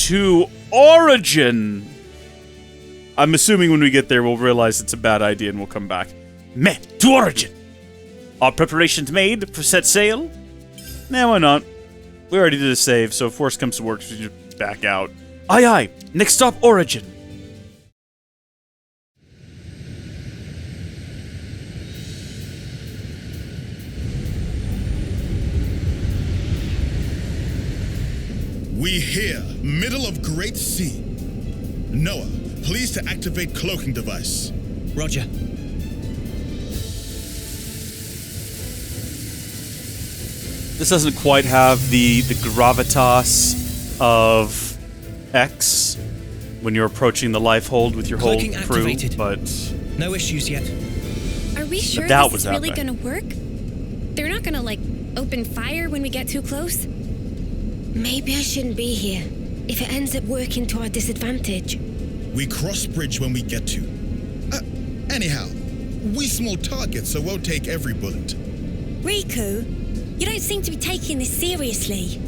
to Origin. I'm assuming when we get there, we'll realize it's a bad idea and we'll come back. Meh, to Origin. Are preparations made for set sail? Nah, why not? We already did a save, so if worst comes to worst, we just back out. Aye, aye. Next stop, Origin. We here, middle of Great Sea. Noah, please to activate cloaking device. Roger. This doesn't quite have the gravitas of X when you're approaching the life hold with your Cloaking whole crew, activated. but No issues yet. Are we sure that this was is really happening. gonna work? They're not gonna, like, open fire when we get too close? Maybe I shouldn't be here, if it ends up working to our disadvantage. We cross bridge when we get to. Anyhow, we small targets, so won't take every bullet. Riku, you don't seem to be taking this seriously.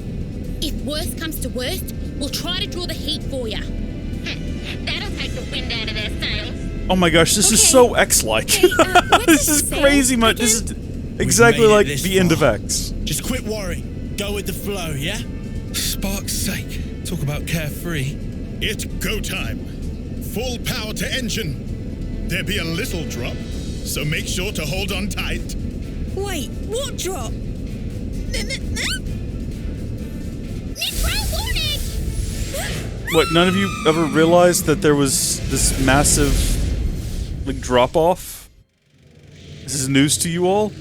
If worst comes to worst, we'll try to draw the heat for you. That'll take the wind out of their sails. oh my gosh, this is Okay. so X-like. Hey, what's This this is sail crazy much. This is exactly made it like this the end of far. X. Just quit worrying. Go with the flow, yeah? Spark's sake. Talk about carefree. It's go time. Full power to engine. There be a little drop, so make sure to hold on tight. Wait, what drop? What, none of you ever realized that there was this massive, like, drop-off? This is news to you all?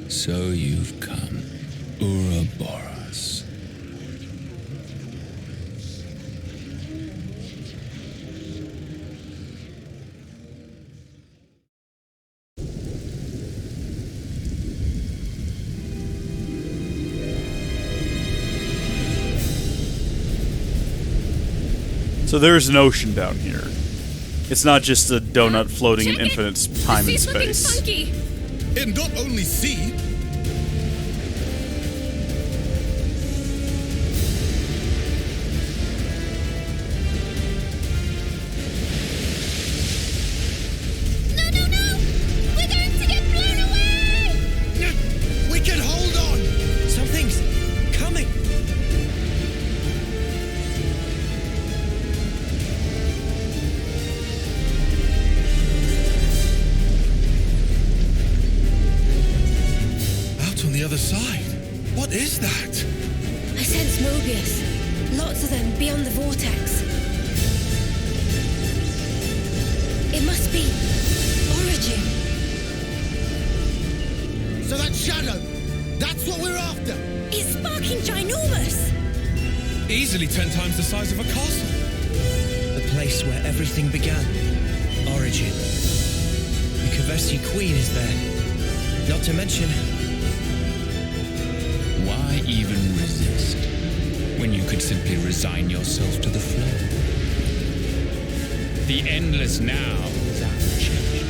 So you've come. Ouroboros. So there's an ocean down here. It's not just a donut floating in Check it. infinite time and The sea's looking space. funky. And not only sea, No, no, no! We're going to get blown away! We can hold on! Something's coming! Out on the other side. What is that? I sense Mobius. Lots of them beyond the vortex. It must be Origin. So that shadow, that's what we're after! It's sparking ginormous. Easily 10 times the size of a castle. The place where everything began. Origin. The Kavesi Queen is there. Not to mention, Why even resist when you could simply resign yourself to the flow? The endless now is unchanged.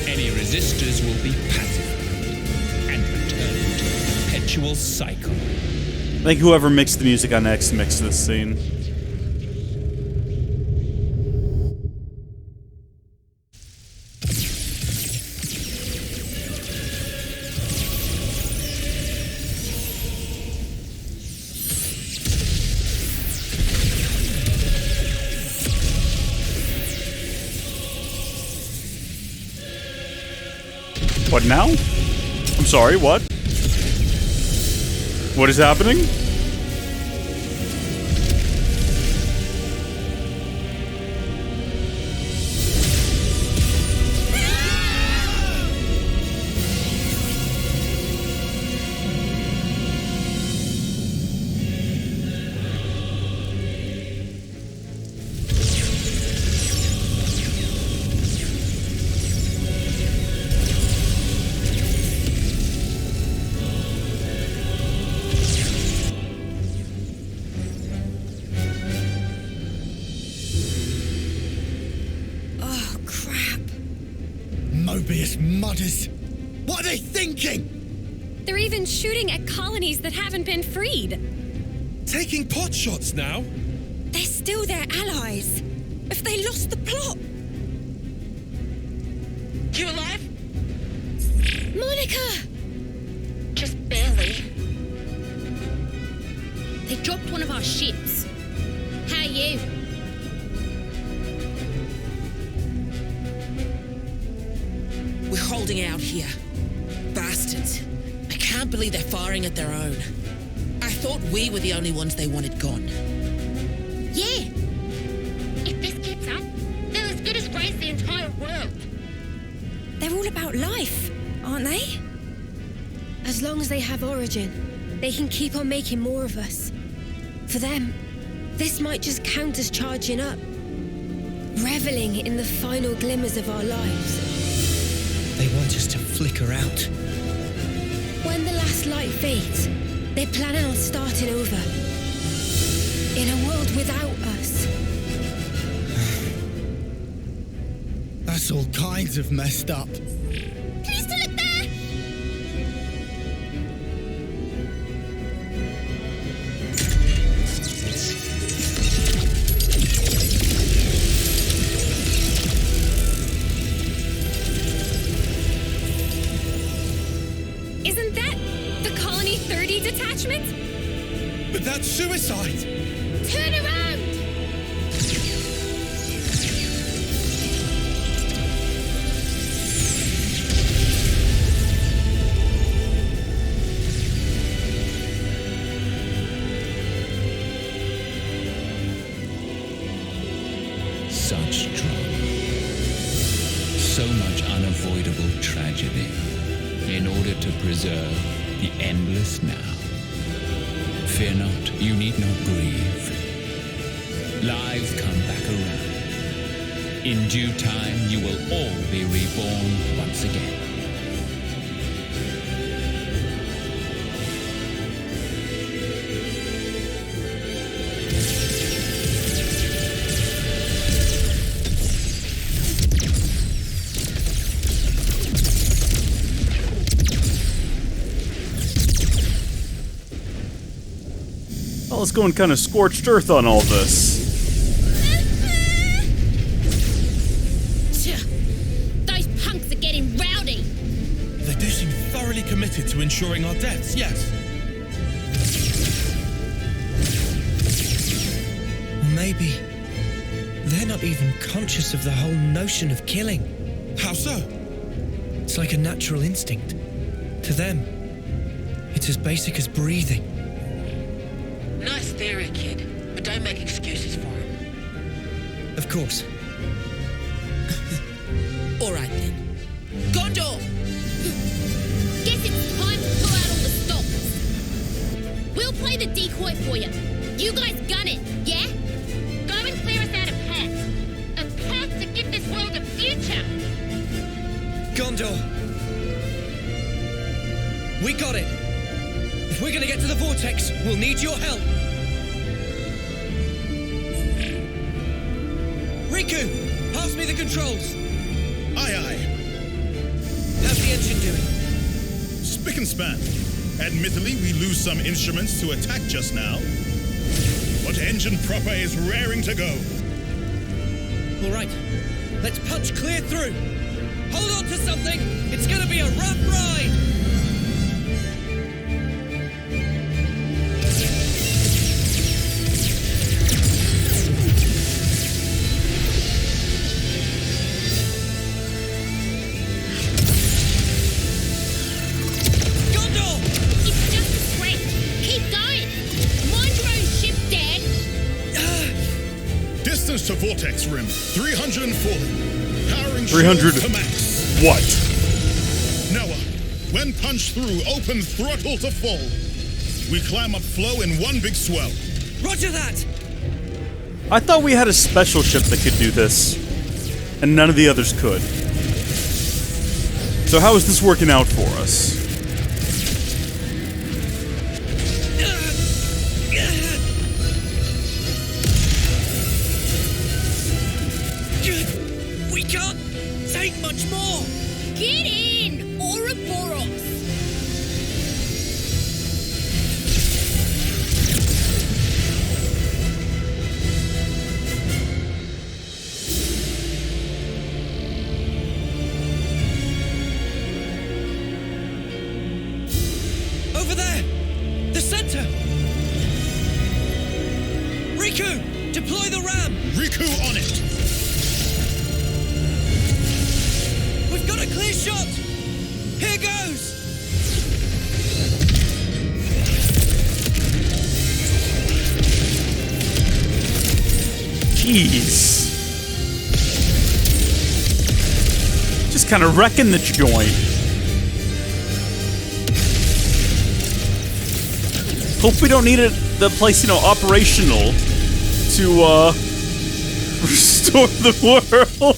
Any resistors will be pacified and return to the perpetual cycle. I think whoever mixed the music on X mixed this scene. What now? I'm sorry, what? What is happening? Oh, crap. Mobius mudders. What are they thinking? They're even shooting at colonies that haven't been freed. Taking pot shots now? They're still their allies. If they lost the plot? You alive? Monica! Just barely. They dropped one of our ships. How are you? We're holding out here. Bastards. I can't believe they're firing at their own. I thought we were the only ones they wanted gone. Yeah. If this keeps up, they'll as good as raise the entire world. They're all about life, aren't they? As long as they have Origin, they can keep on making more of us. For them, this might just count as charging up. Reveling in the final glimmers of our lives. They want us to flicker out. When the last light fades, they're planning on starting over. In a world without us. That's all kinds of messed up. Can you still look there? Isn't that the Colony 30 detachment? But that's suicide! Turn around! Such trouble. So much unavoidable tragedy in order to preserve the endless now. Fear not, you need not grieve. Lives come back around. In due time, you will all be reborn once again. Well, let's go and kind of scorched earth on all this. Those punks are getting rowdy. They do seem thoroughly committed to ensuring our deaths, yes. Or maybe they're not even conscious of the whole notion of killing. How so? It's like a natural instinct. To them, it's as basic as breathing. Nice theory, kid, but don't make excuses for him. Of course. All right then. Gondor! Guess it's time to pull out all the stops. We'll play the decoy for you. You guys gun it, yeah? Go and clear us out a path. A path to give this world a future. Gondor! We got it! If we're gonna get to the vortex, we'll need your help! Riku! Pass me the controls! Aye, aye. How's the engine doing? Spick and span. Admittedly, we lose some instruments to attack just now. But engine proper is raring to go. Alright, let's punch clear through! Hold on to something! It's gonna be a rough ride! To vortex rim, 340. Powering 300 to max. What? Noah, when punched through, open throttle to full. We climb up flow in one big swell. Roger that! I thought we had a special ship that could do this, and none of the others could. So how is this working out for us? We can't take much more! Get in, Ouroboros! Riku, deploy the ram! Riku on it! We've got a clear shot! Here goes! Jeez. Just kind of wrecking the joint. Hope we don't need the place, operational to, restore the world.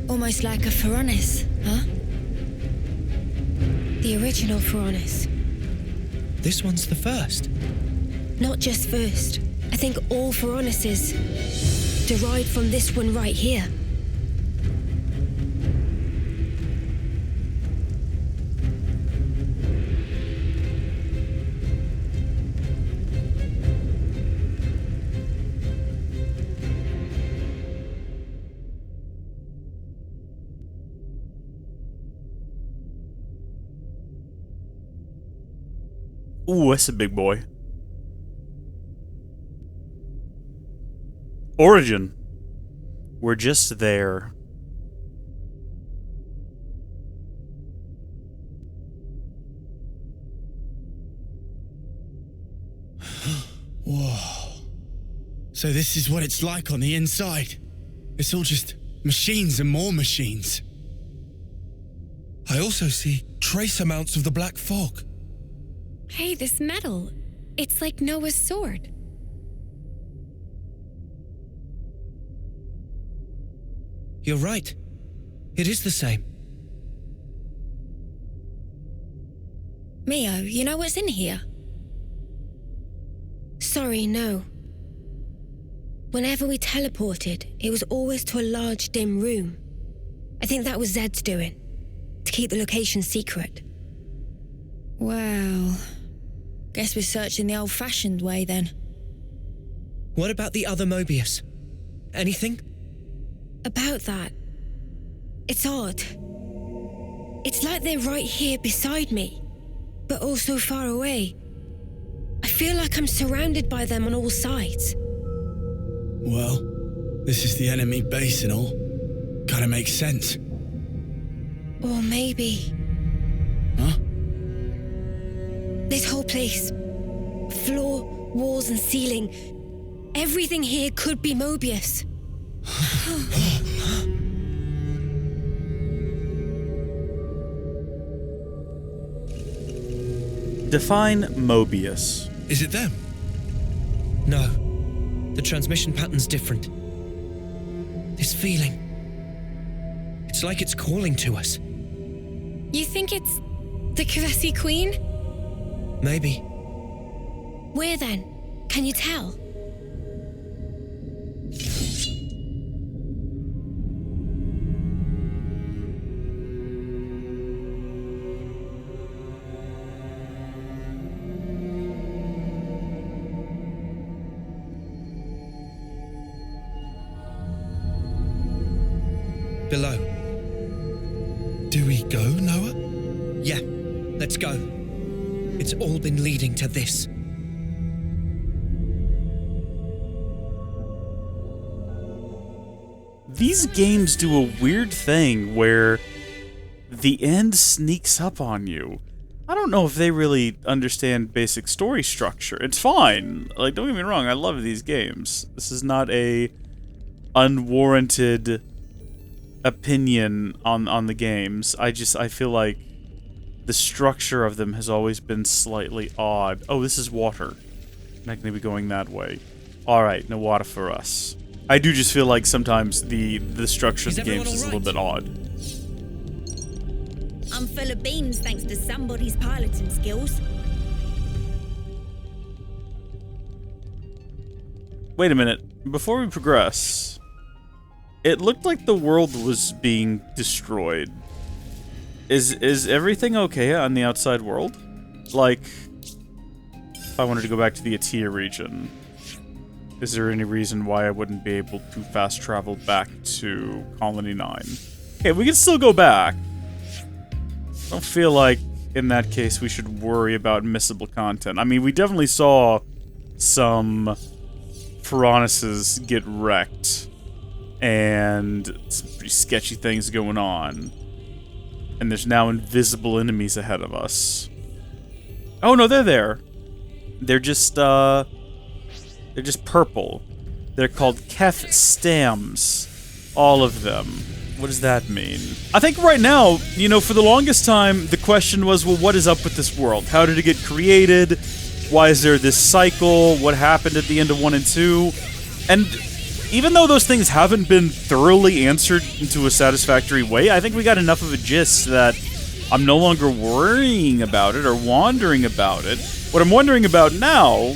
Almost like a Pharaonis, huh? The original Pharaonis. This one's the first. Not just first. I think all Pharaonises derived from this one right here. Ooh, that's a big boy. Origin. We're just there. Whoa. So this is what it's like on the inside. It's all just machines and more machines. I also see trace amounts of the black fog. Hey, this metal. It's like Noah's sword. You're right. It is the same. Mio, you know what's in here? Sorry, no. Whenever we teleported, it was always to a large, dim room. I think that was Zed's doing, to keep the location secret. Well, guess we're searching the old-fashioned way then. What about the other Mobius? Anything? About that, it's odd. It's like they're right here beside me, but also far away. I feel like I'm surrounded by them on all sides. Well, this is the enemy base and all. Kinda makes sense. Or maybe... Huh? This whole place, floor, walls and ceiling, everything here could be Mobius. Define Mobius. Is it them? No. The transmission pattern's different. This feeling. It's like it's calling to us. You think it's the Kavesi Queen? Maybe. Where then? Can you tell? Below. Do we go, Noah? Yeah, let's go. It's all been leading to this. These games do a weird thing where the end sneaks up on you. I don't know if they really understand basic story structure. It's fine. Like, don't get me wrong, I love these games. This is not a unwarranted opinion on the games. I feel like the structure of them has always been slightly odd. Oh, this is water. I'm not gonna be going that way. Alright, no water for us. I do just feel like sometimes the structure of the games is a little bit odd. I'm full of beans thanks to somebody's piloting skills. Wait a minute. Before we progress, it looked like the world was being destroyed. Is everything okay on the outside world? Like, if I wanted to go back to the Atia region, is there any reason why I wouldn't be able to fast travel back to Colony 9? Okay, we can still go back. I don't feel like, in that case, we should worry about missable content. I mean, we definitely saw some Piranhas get wrecked, and some pretty sketchy things going on. And there's now invisible enemies ahead of us. Oh no, they're there. They're just purple. They're called Kef Stams. All of them. What does that mean? I think right now, you know, for the longest time, the question was, well, what is up with this world? How did it get created? Why is there this cycle? What happened at the end of 1 and 2? And even though those things haven't been thoroughly answered into a satisfactory way, I think we got enough of a gist that I'm no longer worrying about it or wondering about it. What I'm wondering about now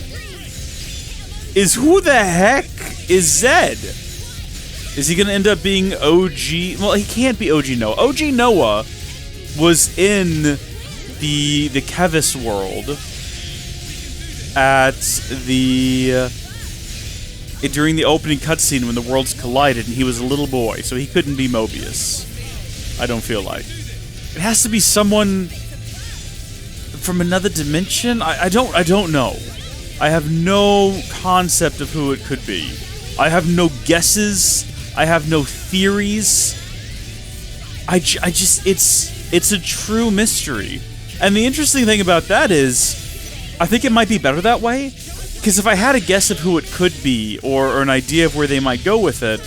is who the heck is Zed? Is he going to end up being OG? Well, he can't be OG Noah. OG Noah was in the Kevis world at the during the opening cutscene when the worlds collided and he was a little boy, so he couldn't be Mobius. I don't feel like. It has to be someone from another dimension? I don't know. I have no concept of who it could be. I have no guesses. I have no theories. I just, it's a true mystery. And the interesting thing about that is, I think it might be better that way, because if I had a guess of who it could be, or an idea of where they might go with it,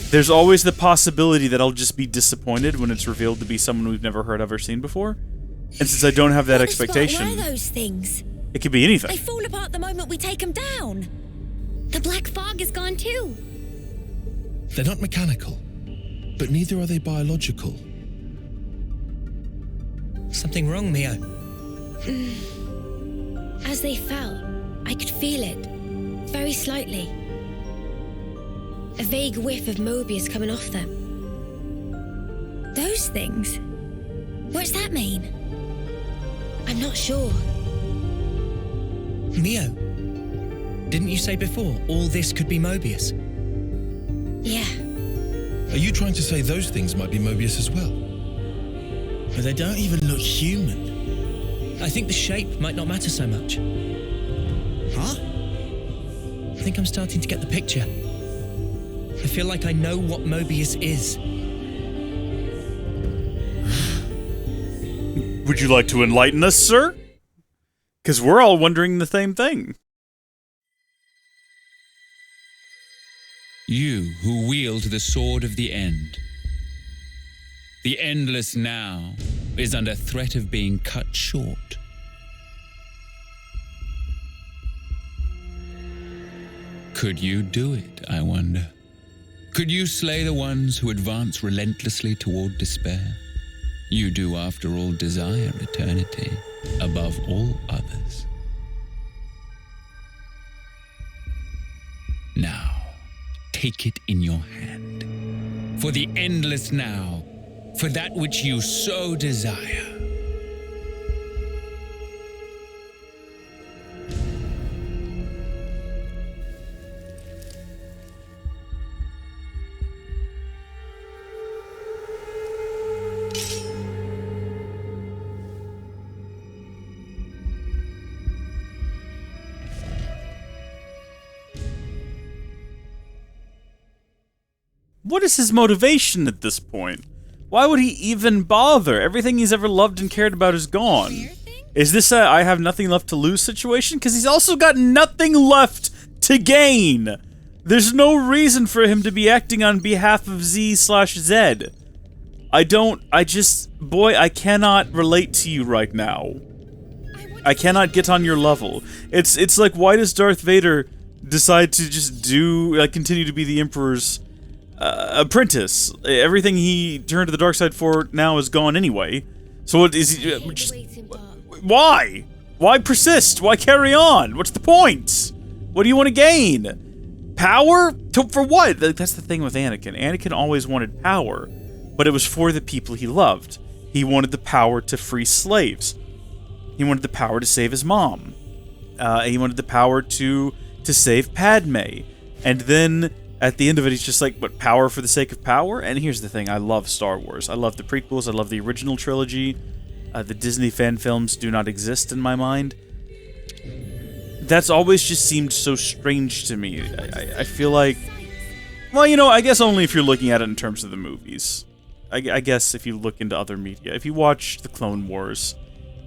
there's always the possibility that I'll just be disappointed when it's revealed to be someone we've never heard of or seen before. And since I don't have that expectation, What are those things? it could be anything. They fall apart the moment we take them down. The black fog is gone too. They're not mechanical, but neither are they biological. Something wrong, Mio? As they fell, I could feel it, very slightly. A vague whiff of Mobius coming off them. Those things? What's that mean? I'm not sure. Mio, didn't you say before all this could be Mobius? Yeah, Are you trying to say those things might be Mobius as well? But they don't even look human. I think the shape might not matter so much. Huh? I think I'm starting to get the picture. I feel like I know what Mobius is. Would you like to enlighten us, sir? Because we're all wondering the same thing. You who wield the sword of the end. The endless now is under threat of being cut short. Could you do it, I wonder? Could you slay the ones who advance relentlessly toward despair? You do, after all, desire eternity above all others. Now, take it in your hand. For the endless now, for that which you so desire. What is his motivation at this point? Why would he even bother? Everything he's ever loved and cared about is gone. Is this a I have nothing left to lose situation? Because he's also got nothing left to gain. There's no reason for him to be acting on behalf of Z/Z. Boy, I cannot relate to you right now. I cannot get on your level. It's like, why does Darth Vader decide to just continue to be the Emperor's apprentice? Everything he turned to the dark side for now is gone anyway. So what is he? Why? Why persist? Why carry on? What's the point? What do you want to gain? Power? For what? That's the thing with Anakin. Anakin always wanted power, but it was for the people he loved. He wanted the power to free slaves. He wanted the power to save his mom. He wanted the power to save Padme. And then at the end of it, he's just like, what, power for the sake of power? And here's the thing, I love Star Wars. I love the prequels, I love the original trilogy. The Disney fan films do not exist in my mind. That's always just seemed so strange to me. I feel like, well, you know, I guess only if you're looking at it in terms of the movies. I guess if you look into other media. If you watch the Clone Wars,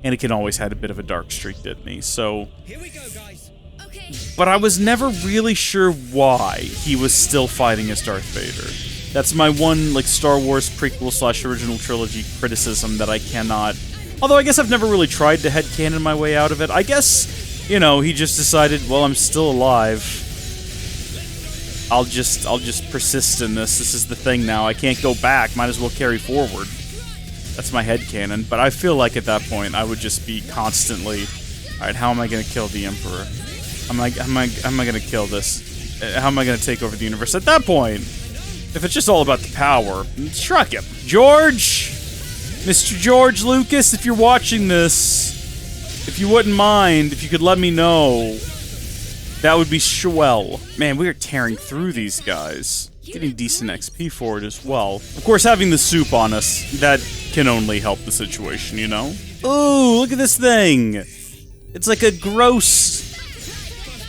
Anakin always had a bit of a dark streak, didn't he? So, Here we go, guys. Okay. but I was never really sure why he was still fighting as Darth Vader. That's my one, like, Star Wars prequel/original trilogy criticism that I cannot... Although I guess I've never really tried to headcanon my way out of it. I guess, you know, he just decided, well, I'm still alive. I'll just persist in this. This is the thing now. I can't go back. Might as well carry forward. That's my headcanon. But I feel like at that point, I would just be constantly, alright, how am I going to kill the Emperor? How am I going to kill this? How am I going to take over the universe? At that point, if it's just all about the power, struck him. George! Mr. George Lucas, if you're watching this, if you wouldn't mind, if you could let me know, that would be swell. Man, we are tearing through these guys. Getting decent XP for it as well. Of course, having the soup on us, that can only help the situation, you know? Ooh, look at this thing! It's like a gross...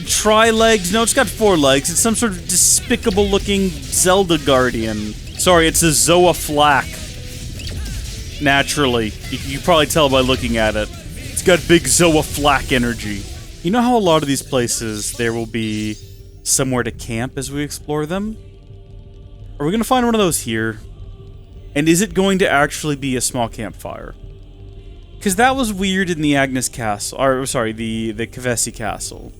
tri-legs? No, it's got 4 legs. It's some sort of despicable-looking Zelda Guardian. Sorry, it's a Zoa Flak. Naturally. You can probably tell by looking at it. It's got big Zoa Flak energy. You know how a lot of these places, there will be somewhere to camp as we explore them? Are we going to find one of those here? And is it going to actually be a small campfire? Because that was weird in the Agnes Castle, or sorry, the Kavesi Castle.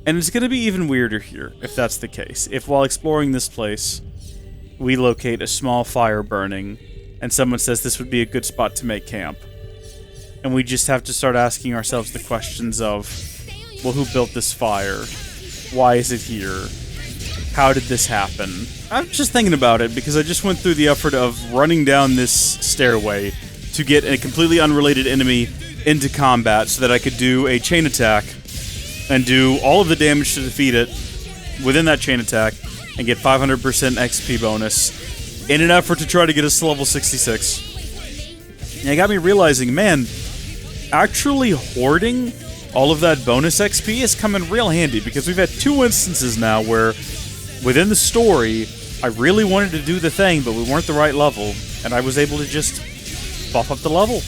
And it's going to be even weirder here, if that's the case. If while exploring this place, we locate a small fire burning, and someone says this would be a good spot to make camp. And we just have to start asking ourselves the questions of, well, who built this fire? Why is it here? How did this happen? I'm just thinking about it because I just went through the effort of running down this stairway to get a completely unrelated enemy into combat so that I could do a chain attack and do all of the damage to defeat it within that chain attack and get 500% XP bonus in an effort to try to get us to level 66. And it got me realizing, man, actually hoarding all of that bonus XP is coming real handy because we've had 2 instances now where within the story, I really wanted to do the thing, but we weren't the right level, and I was able to just buff up the level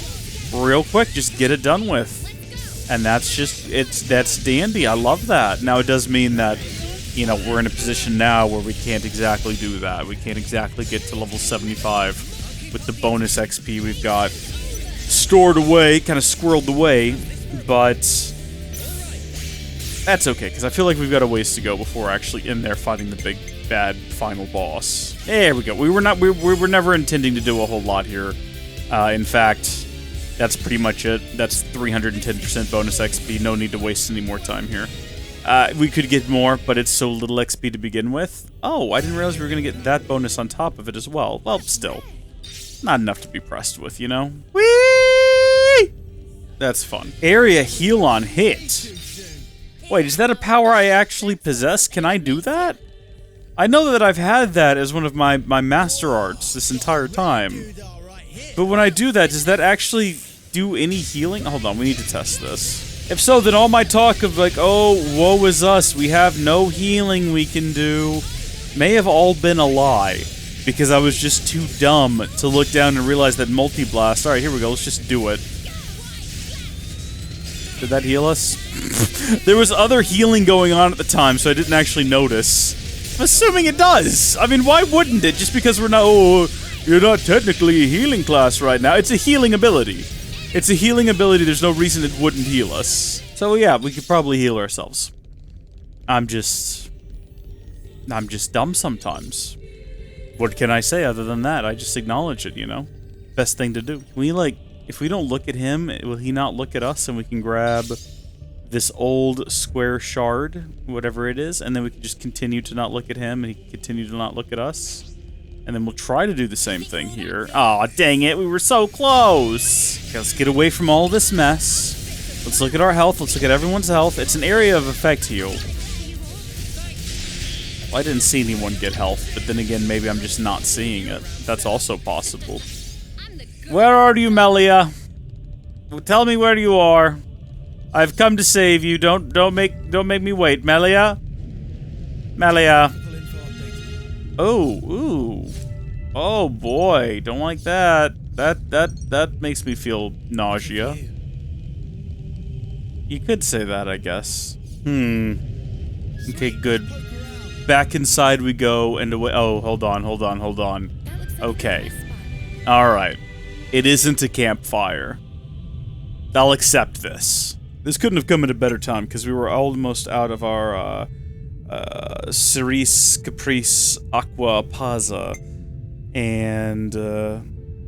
real quick, just get it done with. And that's just, that's dandy. I love that. Now, it does mean that, you know, we're in a position now where we can't exactly do that. We can't exactly get to level 75 with the bonus XP we've got stored away, kind of squirreled away, but that's okay, because I feel like we've got a ways to go before we're actually in there fighting the big, bad final boss. There we go. We were never intending to do a whole lot here. In fact, that's pretty much it. That's 310% bonus XP. No need to waste any more time here. We could get more, but it's so little XP to begin with. Oh, I didn't realize we were going to get that bonus on top of it as well. Well, still. Not enough to be pressed with, you know? Whee! That's fun. Area heal on hit. Wait, is that a power I actually possess? Can I do that? I know that I've had that as one of my master arts this entire time. But when I do that, does that actually do any healing? Hold on, we need to test this. If so, then all my talk of like, oh, woe is us, we have no healing we can do, may have all been a lie. Because I was just too dumb to look down and realize that multi-blast. Alright, here we go, let's just do it. Did that heal us? There was other healing going on at the time, so I didn't actually notice. I'm assuming it does. I mean, why wouldn't it? Just because we're not... Oh, You're not technically a healing class right now. It's a healing ability. It's a healing ability. There's no reason it wouldn't heal us. So yeah, we could probably heal ourselves. I'm just dumb sometimes. What can I say other than that? I just acknowledge it, you know? Best thing to do. If we don't look at him, will he not look at us, and we can grab this old square shard, whatever it is, and then we can just continue to not look at him, and he can continue to not look at us. And then we'll try to do the same thing here. Aw, dang it, we were so close! Okay, let's get away from all this mess. Let's look at our health, let's look at everyone's health. It's an area of effect heal. Well, I didn't see anyone get health, but then again, maybe I'm just not seeing it. That's also possible. Where are you, Melia? Tell me where you are. I've come to save you. Don't make me wait, Melia. Melia. Oh, ooh. Oh boy, don't like that. That makes me feel nausea. You could say that, I guess. Okay, good. Back inside we go and away. Oh, hold on. Okay. Alright. It isn't a campfire. I'll accept this. This couldn't have come at a better time, because we were almost out of our, Cerise, Caprice, Aqua, Paza. And,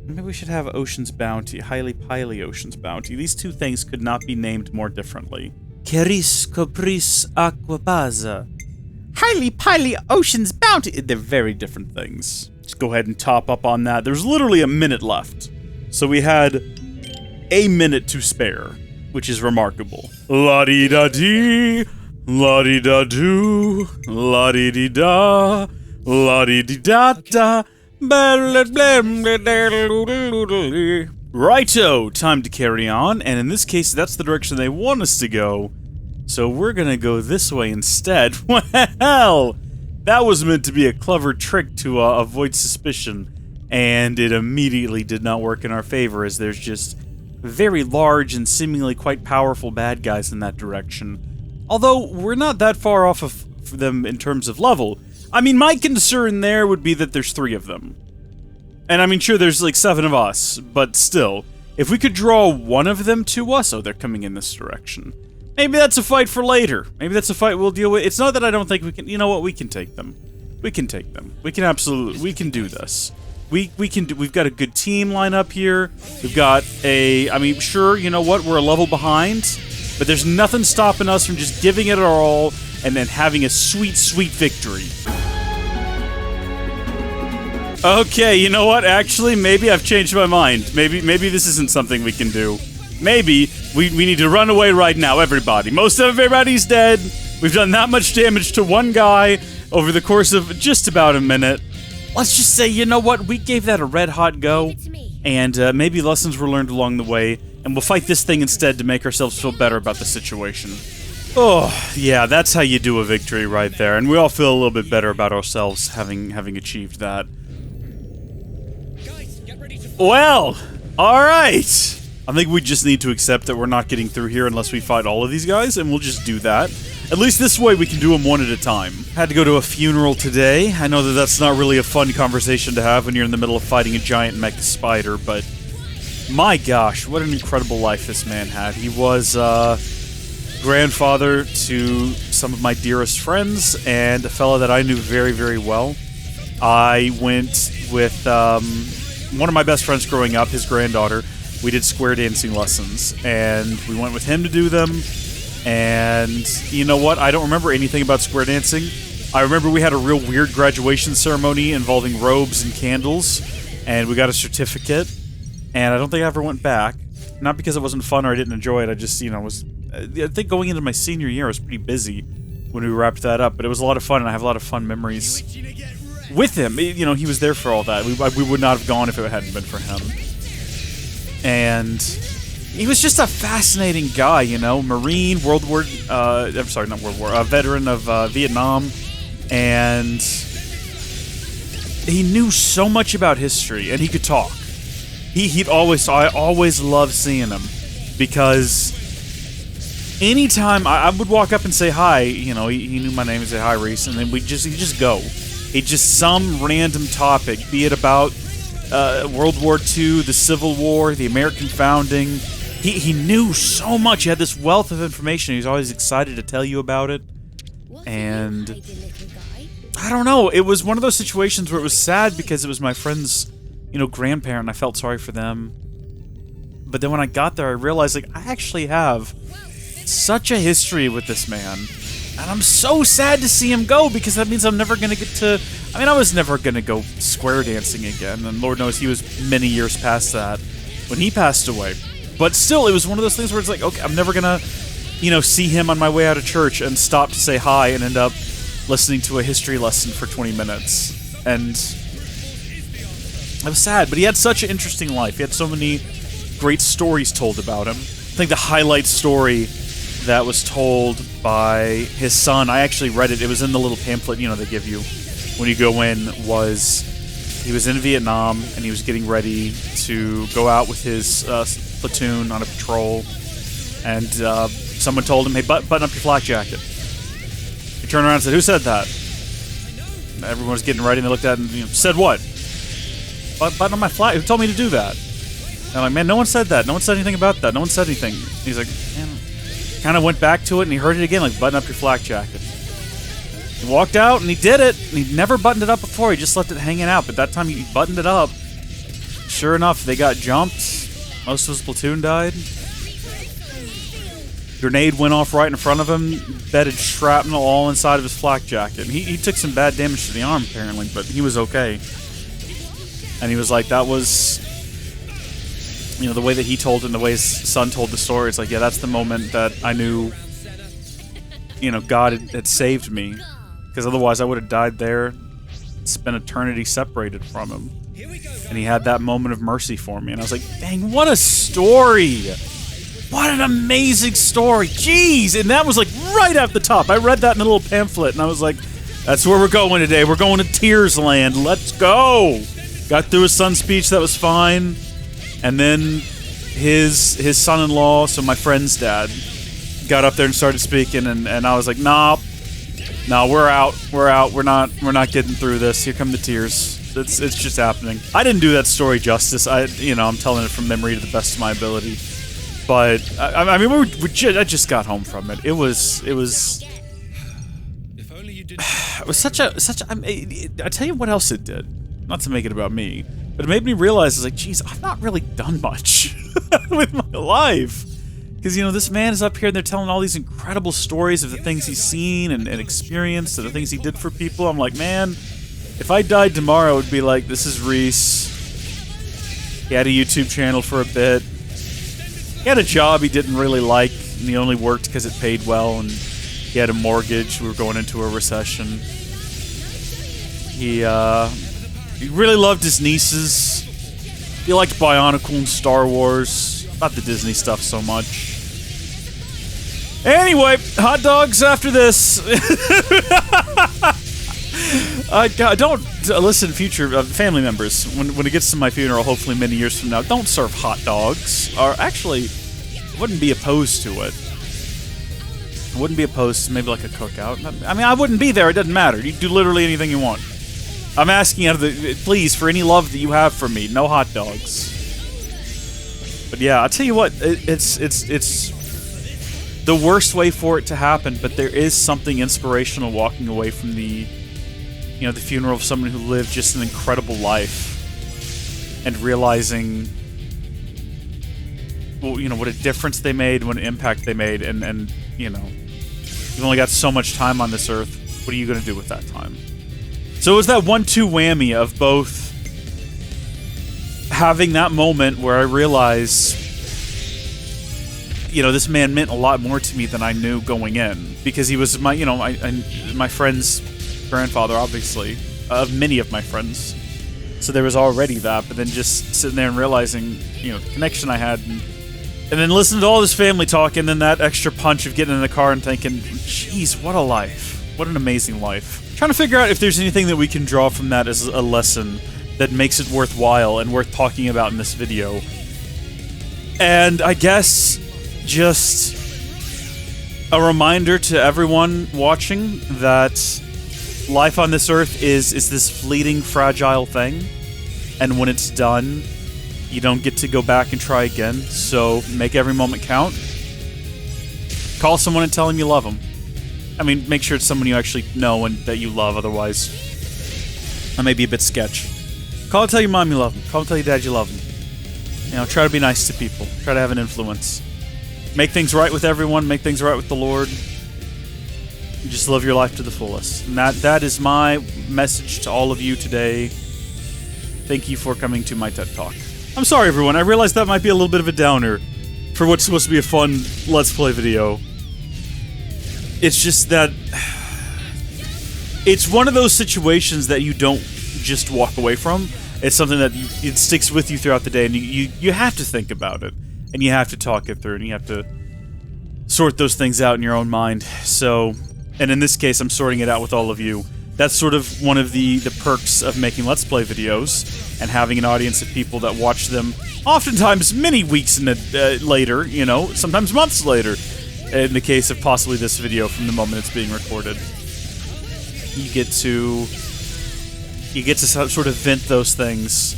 maybe we should have Ocean's Bounty. Highly Pily Ocean's Bounty. These two things could not be named more differently. Cerise, Caprice, Aqua, Paza. Highly Pily Ocean's Bounty. They're very different things. Just go ahead and top up on that. There's literally a minute left. So we had a minute to spare, which is remarkable. La-dee-da-dee, la-dee-da-doo, la-dee-dee-da, la-dee-dee-da-da, righto, time to carry on, and in this case, that's the direction they want us to go. So we're gonna go this way instead. Well, that was meant to be a clever trick to avoid suspicion, and it immediately did not work in our favor, as there's just very large and seemingly quite powerful bad guys in that direction. Although, we're not that far off of them in terms of level. I mean, my concern there would be that there's 3 of them. And I mean, sure, there's like 7 of us, but still. If we could draw one of them to us... Oh, they're coming in this direction. Maybe that's a fight for later. Maybe that's a fight we'll deal with. It's not that I don't think we can... You know what? We can take them. We can take them. We can absolutely... We can do this. We can do... We've got a good team line up here. We've got a... I mean, sure, you know what? We're a level behind. But there's nothing stopping us from just giving it our all and then having a sweet, sweet victory. Okay, you know what? Actually, maybe I've changed my mind. Maybe this isn't something we can do. Maybe we need to run away right now, everybody. Most of everybody's dead. We've done that much damage to one guy over the course of just about a minute. Let's just say, you know what? We gave that a red-hot go, and maybe lessons were learned along the way, and we'll fight this thing instead to make ourselves feel better about the situation. Oh, yeah, that's how you do a victory right there, and we all feel a little bit better about ourselves having achieved that. Well, alright! I think we just need to accept that we're not getting through here unless we fight all of these guys, and we'll just do that. At least this way we can do them one at a time. Had to go to a funeral today. I know that that's not really a fun conversation to have when you're in the middle of fighting a giant mech spider, but my gosh, what an incredible life this man had. He was grandfather to some of my dearest friends, and a fella that I knew very, very well. I went with one of my best friends growing up, his granddaughter. We did square dancing lessons, and we went with him to do them, and you know what? I don't remember anything about square dancing. I remember we had a real weird graduation ceremony involving robes and candles, and we got a certificate, and I don't think I ever went back. Not because it wasn't fun or I didn't enjoy it, I just, you know, I think going into my senior year I was pretty busy when we wrapped that up, but it was a lot of fun, and I have a lot of fun memories with him. You know, he was there for all that. We would not have gone if it hadn't been for him. And he was just a fascinating guy, you know, Marine, I'm sorry, not World War, veteran of Vietnam, and he knew so much about history, and he could talk. I always loved seeing him, because anytime I would walk up and say hi, you know, he knew my name and say hi, Reese, and then he'd just go. He'd just some random topic, be it about World War II, the Civil War, the American founding. He knew so much. He had this wealth of information. He was always excited to tell you about it. And I don't know. It was one of those situations where it was sad because it was my friend's, grandparent. And I felt sorry for them. But then when I got there, I realized, like, I actually have such a history with this man. And I'm so sad to see him go because that means I'm never going to get to... I mean, I was never going to go square dancing again. And Lord knows he was many years past that when he passed away. But still, it was one of those things where it's like, okay, I'm never going to, see him on my way out of church and stop to say hi and end up listening to a history lesson for 20 minutes. And I was sad, but he had such an interesting life. He had so many great stories told about him. I think the highlight story that was told by his son, I actually read it. It was in the little pamphlet, they give you when you go in, was he was in Vietnam and he was getting ready to go out with his platoon on a patrol, and someone told him, hey, button up your flak jacket. He turned around and said, who said that? And everyone was getting ready and they looked at him and said what? Button up my flak? Who told me to do that? And I'm like, man, no one said that. No one said anything about that. No one said anything. He's like, man. Kind of went back to it and he heard it again, like, button up your flak jacket. He walked out and he did it, and he'd never buttoned it up before. He just left it hanging out, but that time he buttoned it up. Sure enough, they got jumped. Most of his platoon died. Grenade went off right in front of him, bedded shrapnel all inside of his flak jacket. And he took some bad damage to the arm, apparently, but he was okay. And he was like, that was... the way that he told it and the way his son told the story, it's like, yeah, that's the moment that I knew, God had saved me. Because otherwise I would have died there, spent eternity separated from him. And he had that moment of mercy for me. And I was like, dang, what a story! What an amazing story! Jeez! And that was like right off the top. I read that in a little pamphlet and I was like, that's where we're going today. We're going to Tears Land. Let's go! Got through his son's speech, that was fine. And then his son-in-law, so my friend's dad, got up there and started speaking, and I was like, no, we're out, we're not getting through this. Here come the tears. It's just happening. I didn't do that story justice. I'm telling it from memory to the best of my ability. But I mean, I just got home from it. It was such a. I tell you what else it did. Not to make it about me. But it made me realize, it's like, geez, I've not really done much with my life. Because, this man is up here and they're telling all these incredible stories of the things he's seen and experienced and the things he did for people. I'm like, man, if I died tomorrow, it would be like, this is Reese. He had a YouTube channel for a bit. He had a job he didn't really like, and he only worked because it paid well, and he had a mortgage. We were going into a recession. He really loved his nieces. He liked Bionicle and Star Wars. Not the Disney stuff so much. Anyway, hot dogs after this. Don't listen, future family members. When it gets to my funeral, hopefully many years from now, don't serve hot dogs. Or actually, wouldn't be opposed to it. I wouldn't be opposed to maybe like a cookout. I mean, I wouldn't be there. It doesn't matter. You can do literally anything you want. I'm asking out of please, for any love that you have for me, no hot dogs. But yeah, I'll tell you what, it's the worst way for it to happen, but there is something inspirational walking away from the funeral of someone who lived just an incredible life and realizing, well, what a difference they made, what an impact they made, and you've only got so much time on this earth. What are you going to do with that time? So it was that 1-2 whammy of both having that moment where I realized, this man meant a lot more to me than I knew going in, because he was my, my friend's grandfather, obviously, of many of my friends. So there was already that, but then just sitting there and realizing, the connection I had, and then listening to all this family talk, and then that extra punch of getting in the car and thinking, geez, what a life. What an amazing life. Trying to figure out if there's anything that we can draw from that as a lesson that makes it worthwhile and worth talking about in this video. And I guess just a reminder to everyone watching that life on this earth is this fleeting, fragile thing. and when it's done, you don't get to go back and try again. So make every moment count. Call someone and tell them you love them. I mean, make sure it's someone you actually know and that you love, otherwise that may be a bit sketch. Call and tell your mom you love them. Call and tell your dad you love them. You know, try to be nice to people. Try to have an influence. Make things right with everyone. Make things right with the Lord. Just live your life to the fullest. And that is my message to all of you today. Thank you for coming to my TED Talk. I'm sorry, everyone. I realize that might be a little bit of a downer for what's supposed to be a fun Let's Play video. It's just that it's one of those situations that you don't just walk away from. It's something that it sticks with you throughout the day, and you have to think about it, and you have to talk it through, and you have to sort those things out in your own mind. So, and in this case, I'm sorting it out with all of you. That's sort of one of the perks of making Let's Play videos and having an audience of people that watch them, oftentimes many weeks later, you know, sometimes months later, in the case of possibly this video from the moment it's being recorded. You get to sort of vent those things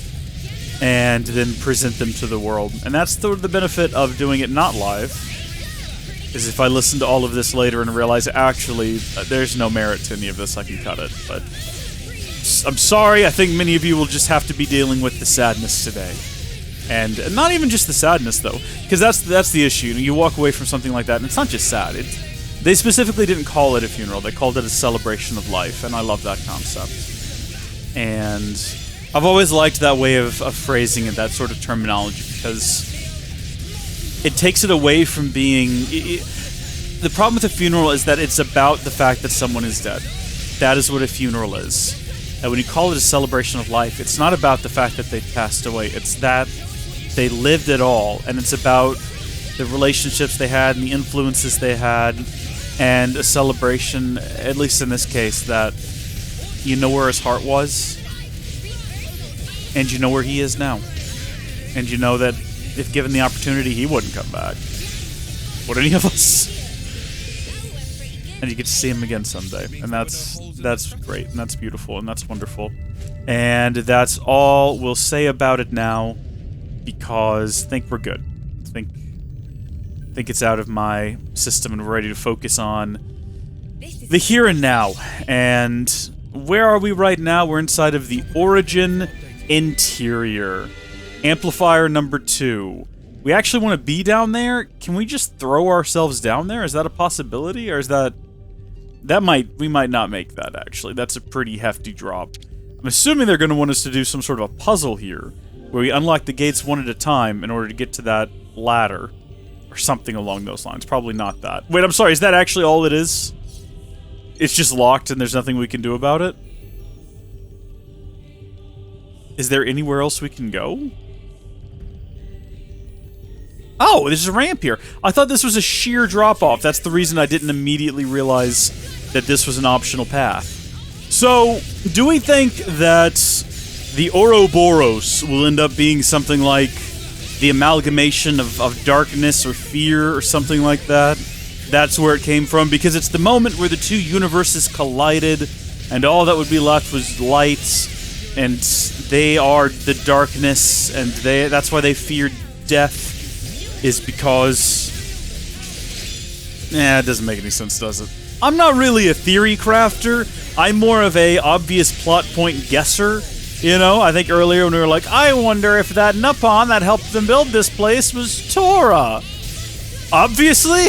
and then present them to the world. And that's the benefit of doing it not live, is if I listen to all of this later and realize, actually, there's no merit to any of this, I can cut it. But I'm sorry, I think many of you will just have to be dealing with the sadness today. And not even just the sadness, though, because that's the issue. You walk away from something like that, and it's not just sad. They specifically didn't call it a funeral. They called it a celebration of life, and I love that concept. And I've always liked that way of phrasing it, that sort of terminology, because it takes it away from being... the problem with a funeral is that it's about the fact that someone is dead. That is what a funeral is. And when you call it a celebration of life, it's not about the fact that they passed away. It's that they lived it all, and it's about the relationships they had and the influences they had, and a celebration, at least in this case, that you know where his heart was, and you know where he is now. And you know that if given the opportunity, he wouldn't come back. Would any of us? And you get to see him again someday. And that's great, and that's beautiful, and that's wonderful. And that's all we'll say about it now, because I think we're good. I think it's out of my system, and we're ready to focus on the here and now. And where are we right now? We're inside of the Origin interior. Amplifier number 2. We actually want to be down there? Can we just throw ourselves down there? Is that a possibility? Or is that... we might not make that, actually. That's a pretty hefty drop. I'm assuming they're going to want us to do some sort of a puzzle here, where we unlock the gates one at a time in order to get to that ladder. Or something along those lines. Probably not that. Wait, I'm sorry, is that actually all it is? It's just locked and there's nothing we can do about it? Is there anywhere else we can go? Oh, there's a ramp here. I thought this was a sheer drop-off. That's the reason I didn't immediately realize that this was an optional path. So, do we think that the Ouroboros will end up being something like the amalgamation of darkness or fear or something like that? That's where it came from, because it's the moment where the two universes collided and all that would be left was light, and they are the darkness, and that's why they feared death, is because... it doesn't make any sense, does it? I'm not really a theory crafter. I'm more of a obvious plot point guesser. You know, I think earlier when we were like, I wonder if that Nupon that helped them build this place was Tora. Obviously?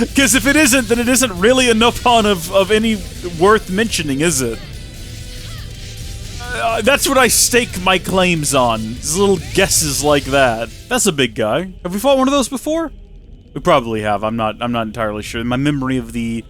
Because if it isn't, then it isn't really a Nupon of any worth mentioning, is it? That's what I stake my claims on. These little guesses like that. That's a big guy. Have we fought one of those before? We probably have. I'm not entirely sure. My memory of the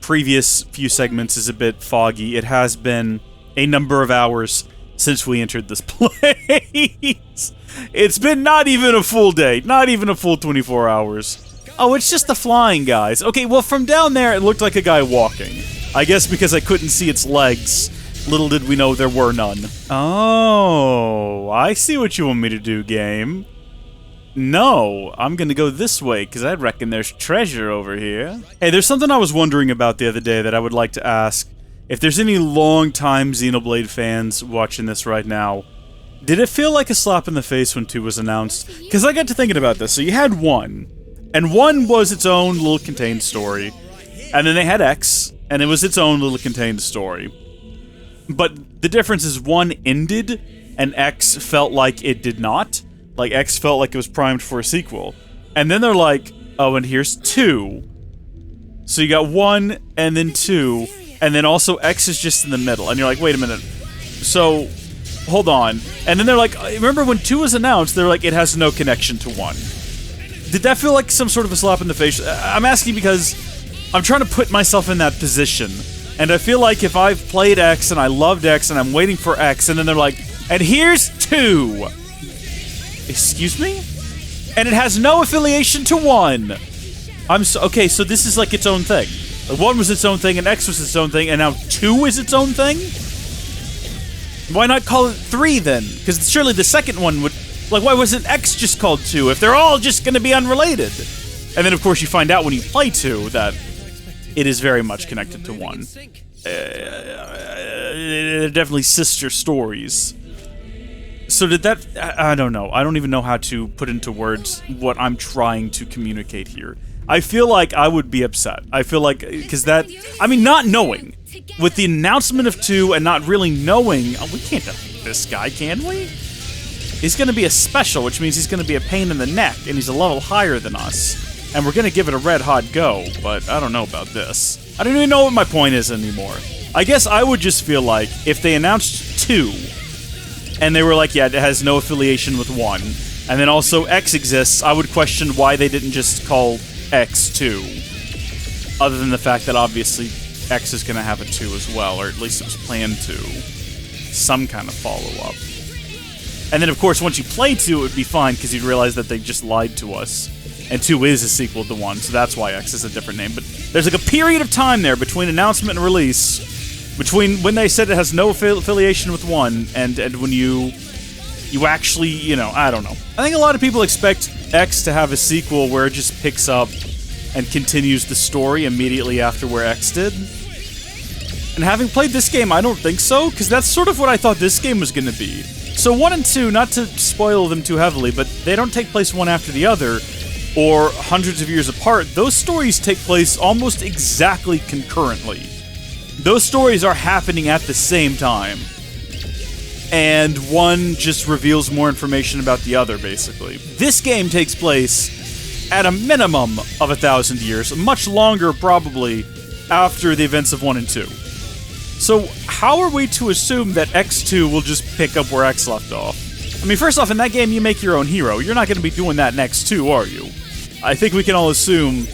previous few segments is a bit foggy. It has been a number of hours since we entered this place. It's been not even a full day. Not even a full 24 hours. Oh, it's just the flying guys. Okay, well, from down there, it looked like a guy walking. I guess because I couldn't see its legs. Little did we know there were none. Oh, I see what you want me to do, game. No, I'm gonna go this way, because I reckon there's treasure over here. Hey, there's something I was wondering about the other day that I would like to ask if there's any long-time Xenoblade fans watching this right now, did it feel like a slap in the face when 2 was announced? Because I got to thinking about this. So you had 1, and 1 was its own little contained story, and then they had X, and it was its own little contained story. But the difference is 1 ended, and X felt like it did not. Like, X felt like it was primed for a sequel. And then they're like, oh, and here's 2. So you got 1, and then 2, and then also X is just in the middle. And you're like, wait a minute. So, hold on. And then they're like, remember when 2 was announced, they're like, it has no connection to 1. Did that feel like some sort of a slap in the face? I'm asking because I'm trying to put myself in that position. And I feel like if I've played X and I loved X and I'm waiting for X, and then they're like, and here's 2. Excuse me? And it has no affiliation to 1. Okay, so this is like its own thing. Like 1 was its own thing, and X was its own thing, and now 2 is its own thing? Why not call it 3 then? Because surely the second one would... Like, why wasn't X just called 2 if they're all just going to be unrelated? And then, of course, you find out when you play 2 that it is very much connected to 1. They're definitely sister stories. So did that... I don't know. I don't even know how to put into words what I'm trying to communicate here. I feel like I would be upset. I feel like... Because that... I mean, not knowing. With the announcement of 2 and not really knowing... Oh, we can't defeat this guy, can we? He's going to be a special, which means he's going to be a pain in the neck, and he's a level higher than us. And we're going to give it a red-hot go, but I don't know about this. I don't even know what my point is anymore. I guess I would just feel like if they announced 2... and they were like, yeah, it has no affiliation with 1, and then also X exists, I would question why they didn't just call X 2. Other than the fact that obviously X is going to have a 2 as well, or at least it was planned to. Some kind of follow-up. And then, of course, once you play 2, it would be fine, because you'd realize that they just lied to us. And 2 is a sequel to 1, so that's why X is a different name. But there's like a period of time there between announcement and release, between when they said it has no affiliation with 1, and when you actually, you know, I don't know. I think a lot of people expect X to have a sequel where it just picks up and continues the story immediately after where X did. And having played this game, I don't think so, because that's sort of what I thought this game was going to be. So 1 and 2, not to spoil them too heavily, but they don't take place one after the other, or hundreds of years apart. Those stories take place almost exactly concurrently. Those stories are happening at the same time. And one just reveals more information about the other, basically. This game takes place at a minimum of 1,000 years, much longer probably after the events of 1 and 2. So how are we to assume that X2 will just pick up where X left off? I mean, first off, in that game you make your own hero. You're not going to be doing that in X2, are you? I think we can all assume...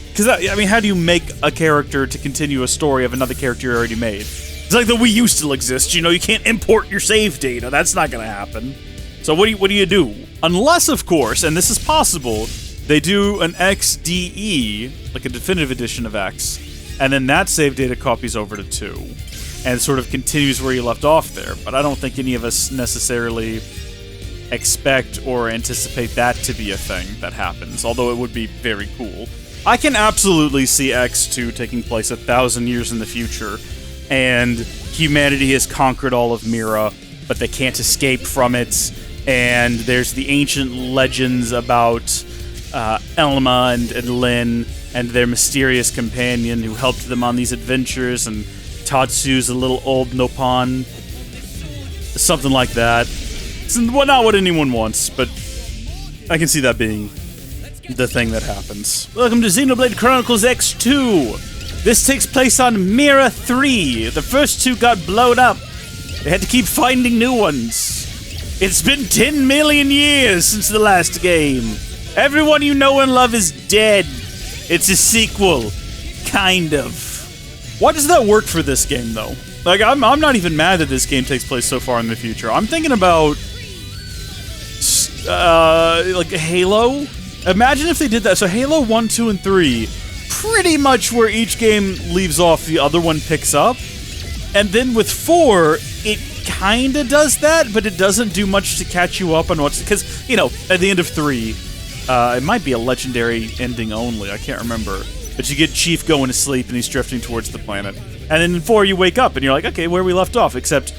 Because, I mean, how do you make a character to continue a story of another character you already made? It's like the Wii U still exists, you know, you can't import your save data. That's not going to happen. So what do you do? Unless, of course, and this is possible, they do an XDE, like a definitive edition of X, and then that save data copies over to 2, and sort of continues where you left off there. But I don't think any of us necessarily expect or anticipate that to be a thing that happens, although it would be very cool. I can absolutely see X2 taking place 1,000 years in the future, and humanity has conquered all of Mira, but they can't escape from it, and there's the ancient legends about Elma and Lynn and their mysterious companion who helped them on these adventures, and Tatsu's a little old Nopon. Something like that. It's not what anyone wants, but I can see that being the thing that happens. Welcome to Xenoblade Chronicles X2! This takes place on Mira 3. The first 2 got blown up. They had to keep finding new ones. It's been 10 million years since the last game. Everyone you know and love is dead. It's a sequel. Kind of. Why does that work for this game, though? Like, I'm not even mad that this game takes place so far in the future. I'm thinking about... like, Halo? Imagine if they did that. So Halo 1, 2, and 3, pretty much where each game leaves off, the other one picks up. And then with 4, it kinda does that, but it doesn't do much to catch you up on what's... Because, you know, at the end of 3, it might be a legendary ending only, I can't remember. But you get Chief going to sleep and he's drifting towards the planet. And then in 4, you wake up and you're like, okay, where we left off? Except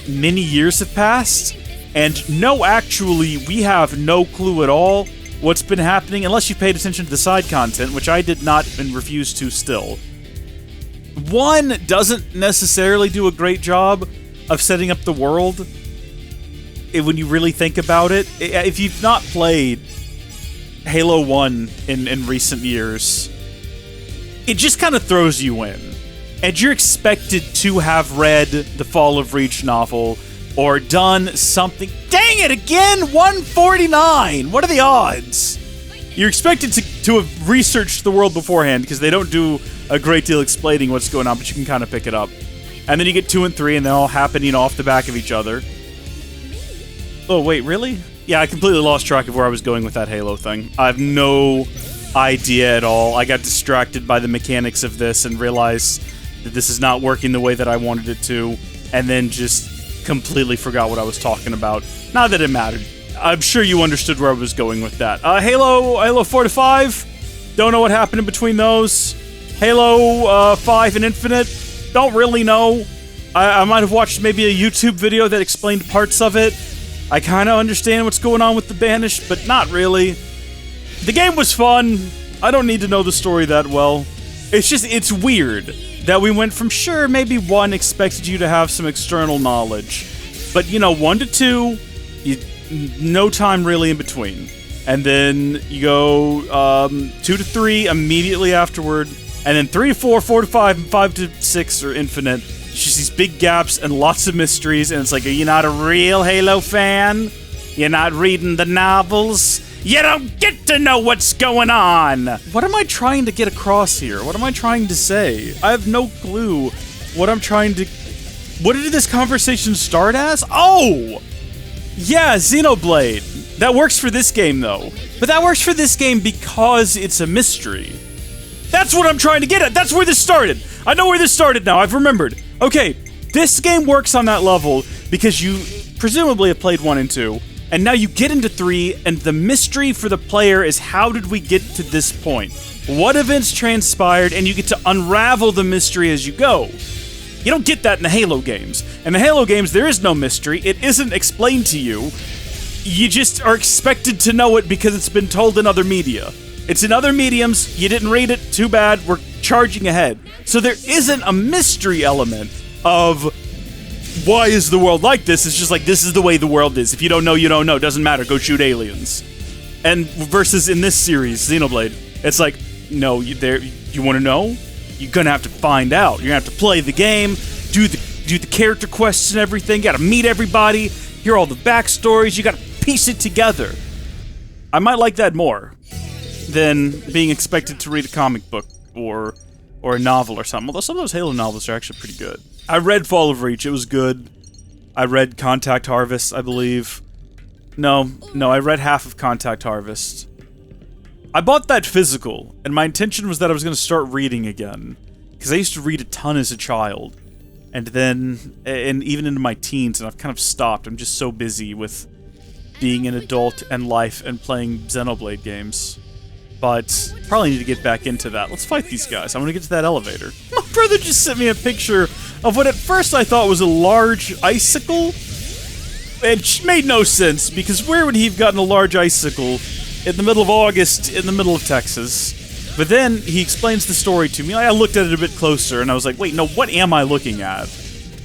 many years have passed, and no, actually, we have no clue at all what's been happening, unless you paid attention to the side content, which I did not and refuse to still. 1 doesn't necessarily do a great job of setting up the world, when you really think about it. If you've not played Halo 1 in recent years, it just kind of throws you in. And you're expected to have read the Fall of Reach novel or done something. Dang it, again! 149! What are the odds? You're expected to have researched the world beforehand, because they don't do a great deal explaining what's going on, but you can kind of pick it up. And then you get 2 and 3, and they're all happening off the back of each other. Oh, wait, really? Yeah, I completely lost track of where I was going with that Halo thing. I have no idea at all. I got distracted by the mechanics of this and realized that this is not working the way that I wanted it to, and then just completely forgot what I was talking about. Not that it mattered. I'm sure you understood where I was going with that. Halo 4 to 5. Don't know what happened in between those. Halo 5 and Infinite. Don't really know. I might have watched maybe a YouTube video that explained parts of it. I kind of understand what's going on with the Banished, but not really. The game was fun. I don't need to know the story that well. It's weird that we went from, sure, maybe 1 expected you to have some external knowledge, but, 1 to 2, no time really in between. And then you go 2 to 3 immediately afterward, and then 3 to 4, 4 to 5, and 5 to 6 are Infinite. It's just these big gaps and lots of mysteries, and it's like, are you not a real Halo fan? You're not reading the novels? You don't get to know what's going on! What am I trying to get across here? What am I trying to say? I have no clue what I'm trying to... What did this conversation start as? Oh! Yeah, Xenoblade. That works for this game, though. But that works for this game because it's a mystery. That's what I'm trying to get at! That's where this started! I know where this started now, I've remembered. Okay, this game works on that level because you presumably have played 1 and 2, and now you get into 3, and the mystery for the player is, how did we get to this point? What events transpired, and you get to unravel the mystery as you go. You don't get that in the Halo games. In the Halo games, there is no mystery. It isn't explained to you. You just are expected to know it because it's been told in other media. It's in other mediums. You didn't read it. Too bad. We're charging ahead. So there isn't a mystery element of, why is the world like this? It's just like, this is the way the world is. If you don't know, you don't know. Doesn't matter. Go shoot aliens. And versus in this series, Xenoblade, it's like, no, you want to know? You're gonna have to find out. You're gonna have to play the game, do the character quests and everything. You gotta meet everybody, hear all the backstories. You gotta piece it together. I might like that more than being expected to read a comic book or a novel or something. Although some of those Halo novels are actually pretty good. I read Fall of Reach. It was good. I read Contact Harvest, I believe. No, I read half of Contact Harvest. I bought that physical, and my intention was that I was going to start reading again. Because I used to read a ton as a child. And even into my teens, and I've kind of stopped. I'm just so busy with being an adult and life and playing Xenoblade games. But probably need to get back into that. Let's fight these guys. I want to get to that elevator. My brother just sent me a picture of what at first I thought was a large icicle. It made no sense, because where would he have gotten a large icicle in the middle of August, in the middle of Texas? But then he explains the story to me. I looked at it a bit closer, and I was like, wait, no, what am I looking at?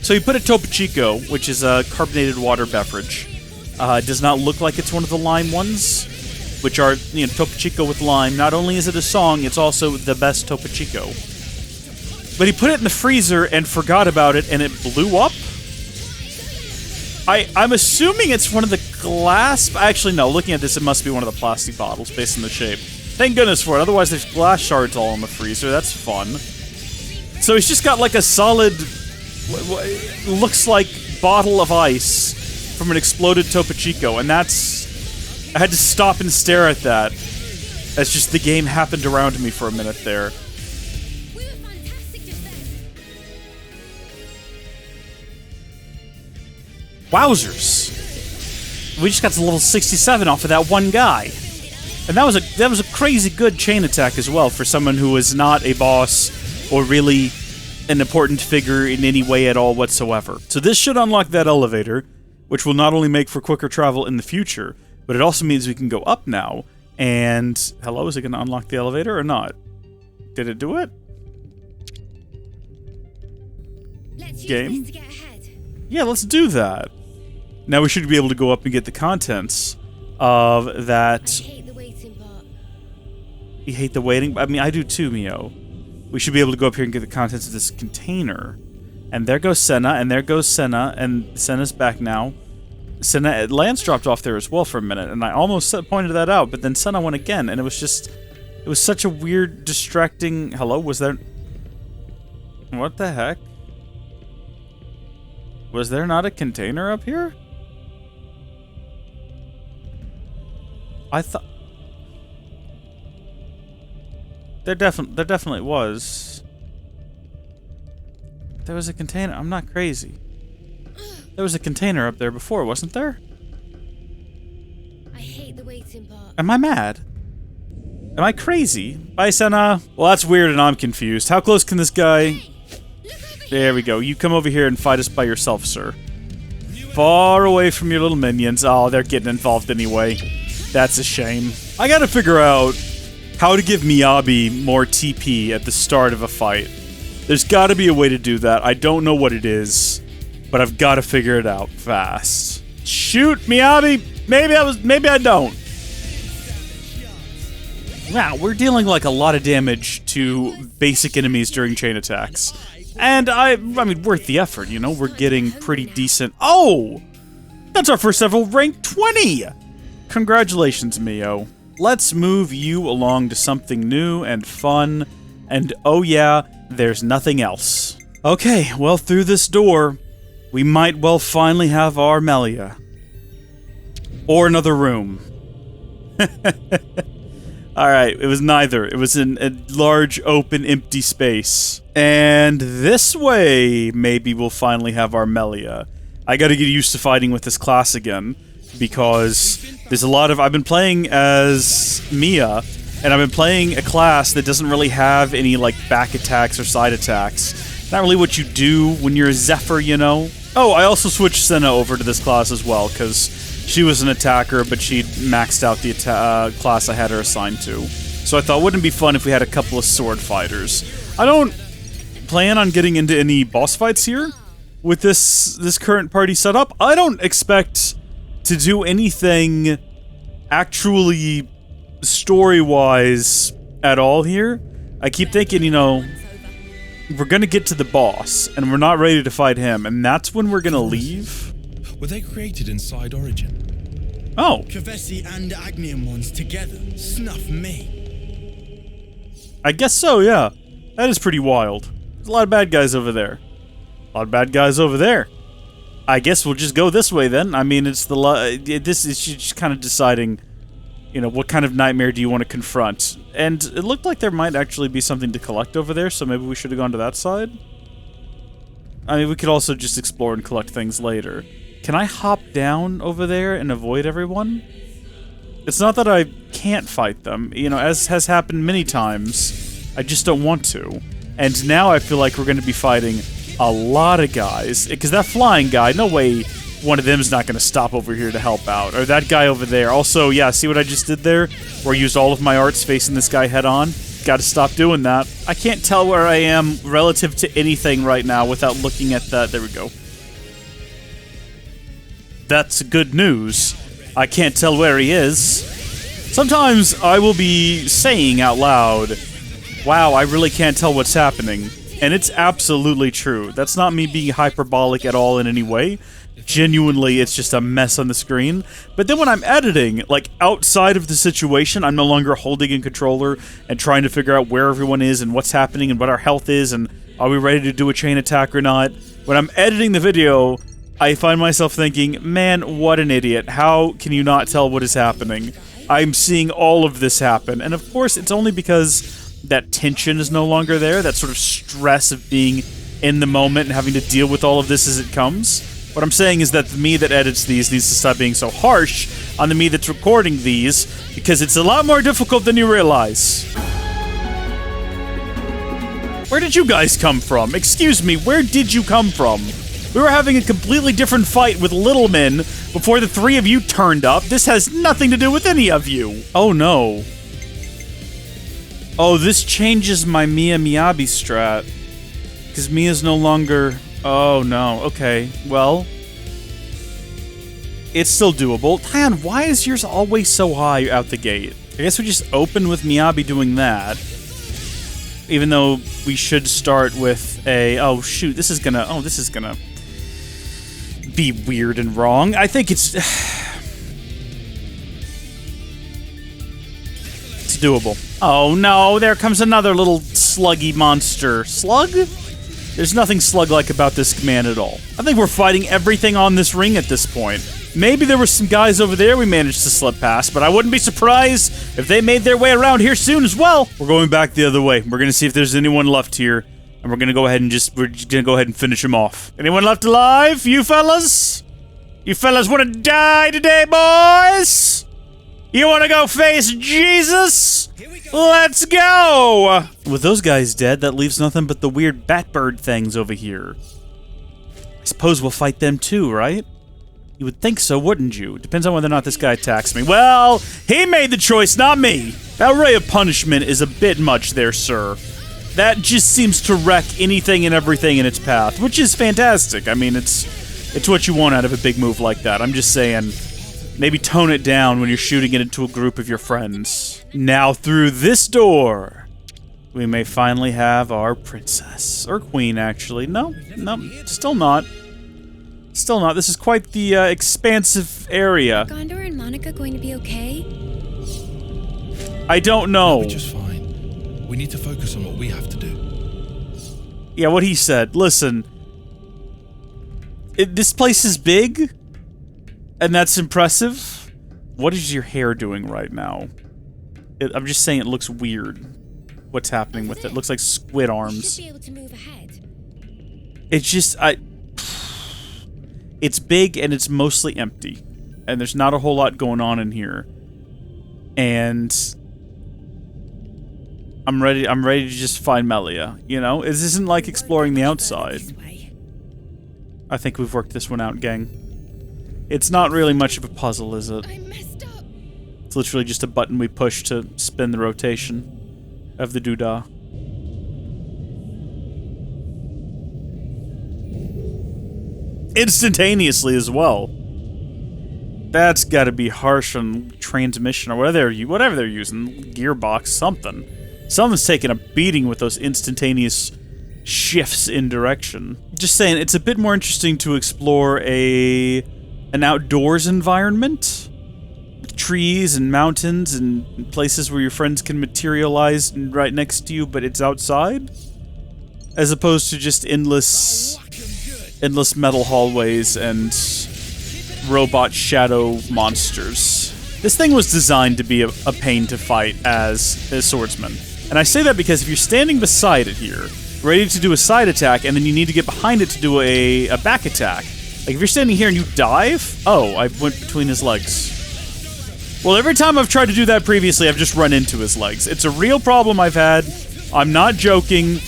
So he put a Topa Chico, which is a carbonated water beverage. It does not look like it's one of the lime ones, which are, Topa Chico with lime. Not only is it a song, it's also the best Topa Chico. But he put it in the freezer and forgot about it, and it blew up? I'm assuming it's one of the glass... Actually, no, looking at this, it must be one of the plastic bottles based on the shape. Thank goodness for it, otherwise there's glass shards all in the freezer. That's fun. So he's just got like a solid... looks like bottle of ice from an exploded Topa Chico, and that's... I had to stop and stare at that as just the game happened around me for a minute there. Wowzers. We just got to level 67 off of that one guy. And that was a crazy good chain attack as well for someone who is not a boss or really an important figure in any way at all whatsoever. So this should unlock that elevator, which will not only make for quicker travel in the future, but it also means we can go up now. And, hello, is it going to unlock the elevator or not? Did it do it? Let's Game? use this to get ahead. Yeah, let's do that. Now we should be able to go up and get the contents of that. I hate the waiting part. You hate the waiting? I mean, I do too, Mio. We should be able to go up here and get the contents of this container. And there goes Senna, and there goes Senna, and Senna's back now. Senna, Lance dropped off there as well for a minute, and I almost pointed that out, but then Senna went again, and it was just... It was such a weird, distracting... Hello? Was there... What the heck? Was there not a container up here? I thought... There definitely was. There was a container. I'm not crazy. There was a container up there before, wasn't there? I hate the waiting part. Am I mad? Am I crazy? Bye, Senna. Well, that's weird and I'm confused. How close can this guy... There we go. You come over here and fight us by yourself, sir. Far away from your little minions. Oh, they're getting involved anyway. That's a shame. I gotta figure out how to give Miyabi more TP at the start of a fight. There's gotta be a way to do that. I don't know what it is, but I've gotta figure it out fast. Shoot, Miyabi! Maybe I don't. Wow, we're dealing like a lot of damage to basic enemies during chain attacks. And I mean, worth the effort, you know? We're getting pretty decent... Oh! That's our first ever rank 20! Congratulations, Mio. Let's move you along to something new and fun. And oh yeah, there's nothing else. Okay, well, through this door, we might well finally have our Melia. Or another room. Alright, it was neither. It was in a large, open, empty space. And this way, maybe we'll finally have our Melia. I gotta get used to fighting with this class again, because there's a lot of... I've been playing as Mia, and I've been playing a class that doesn't really have any, like, back attacks or side attacks. Not really what you do when you're a Zephyr, you know? Oh, I also switched Senna over to this class as well, because she was an attacker, but she'd maxed out the class I had her assigned to. So I thought, wouldn't it be fun if we had a couple of sword fighters? I don't plan on getting into any boss fights here with this current party setup. I don't expect to do anything actually story-wise at all here. I keep thinking, you know, we're gonna get to the boss, and we're not ready to fight him, and that's when we're gonna leave. Were they created inside Origin? Oh. Kavesi and Agnium ones together snuff me. I guess so, yeah. That is pretty wild. There's a lot of bad guys over there. A lot of bad guys over there. I guess we'll just go this way then. I mean, it's the this is just kind of deciding, you know, what kind of nightmare do you want to confront. And it looked like there might actually be something to collect over there, so maybe we should have gone to that side. I mean, we could also just explore and collect things later. Can I hop down over there and avoid everyone? It's not that I can't fight them, you know, as has happened many times. I just don't want to. And now I feel like we're going to be fighting a lot of guys. Because that flying guy, no way one of them's not going to stop over here to help out. Or that guy over there. Also, yeah, see what I just did there? Where I used all of my arts facing this guy head on? Gotta stop doing that. I can't tell where I am relative to anything right now without looking at that. There we go. That's good news. I can't tell where he is. Sometimes I will be saying out loud, wow, I really can't tell what's happening. And it's absolutely true. That's not me being hyperbolic at all in any way. Genuinely, it's just a mess on the screen. But then when I'm editing, like, outside of the situation, I'm no longer holding a controller and trying to figure out where everyone is and what's happening and what our health is and are we ready to do a chain attack or not. When I'm editing the video, I find myself thinking, man, what an idiot. How can you not tell what is happening? I'm seeing all of this happen. And of course, it's only because that tension is no longer there, that sort of stress of being in the moment and having to deal with all of this as it comes. What I'm saying is that the me that edits these needs to stop being so harsh on the me that's recording these, because it's a lot more difficult than you realize. Where did you guys come from? Excuse me, where did you come from? We were having a completely different fight with little men before the three of you turned up. This has nothing to do with any of you. Oh no. Oh, this changes my Mia Miyabi strat. Because Mia's no longer... Oh no, okay. Well... It's still doable. Tyan, why is yours always so high out the gate? I guess we just open with Miyabi doing that. Even though we should start with a... Oh shoot, this is gonna... Oh, this is gonna... be weird and wrong. I think it's... It's doable. Oh no, there comes another little sluggy monster. Slug? There's nothing slug-like about this command at all. I think we're fighting everything on this ring at this point. Maybe there were some guys over there we managed to slip past, but I wouldn't be surprised if they made their way around here soon as well. We're going back the other way. We're gonna see if there's anyone left here, and we're gonna go ahead and finish him off. Anyone left alive? You fellas? You fellas wanna die today, boys? You wanna go face Jesus? Let's go! With those guys dead, that leaves nothing but the weird Batbird things over here. I suppose we'll fight them too, right? You would think so, wouldn't you? Depends on whether or not this guy attacks me. Well, he made the choice, not me. That ray of punishment is a bit much there, sir. That just seems to wreck anything and everything in its path, which is fantastic. I mean, it's what you want out of a big move like that. I'm just saying, maybe tone it down when you're shooting it into a group of your friends. Now through this door, we may finally have our princess. Or queen, actually. No, still not. Still not. This is quite the expansive area. Gondor and Monica going to be okay? I don't know. We're just fine. We need to focus on what we have to do. Yeah, what he said. Listen. This place is big, and that's impressive. What is your hair doing right now? I'm just saying it looks weird. What's happening with it? It looks like squid arms. Should be able to move ahead. It's just... It's big and it's mostly empty. And there's not a whole lot going on in here. And I'm ready to just find Melia, you know? This isn't like exploring the outside. I think we've worked this one out, gang. It's not really much of a puzzle, is it? I messed up. It's literally just a button we push to spin the rotation of the doodah. Instantaneously as well. That's got to be harsh on transmission or whatever they're using, gearbox, something. Something's taking a beating with those instantaneous shifts in direction. Just saying, it's a bit more interesting to explore an outdoors environment with trees and mountains and places where your friends can materialize right next to you, but it's outside, as opposed to just endless metal hallways and robot shadow monsters. This thing was designed to be a pain to fight as a swordsman. And I say that because if you're standing beside it here, ready to do a side attack, and then you need to get behind it to do a back attack. Like, if you're standing here and you dive... Oh, I went between his legs. Well, every time I've tried to do that previously, I've just run into his legs. It's a real problem I've had. I'm not joking.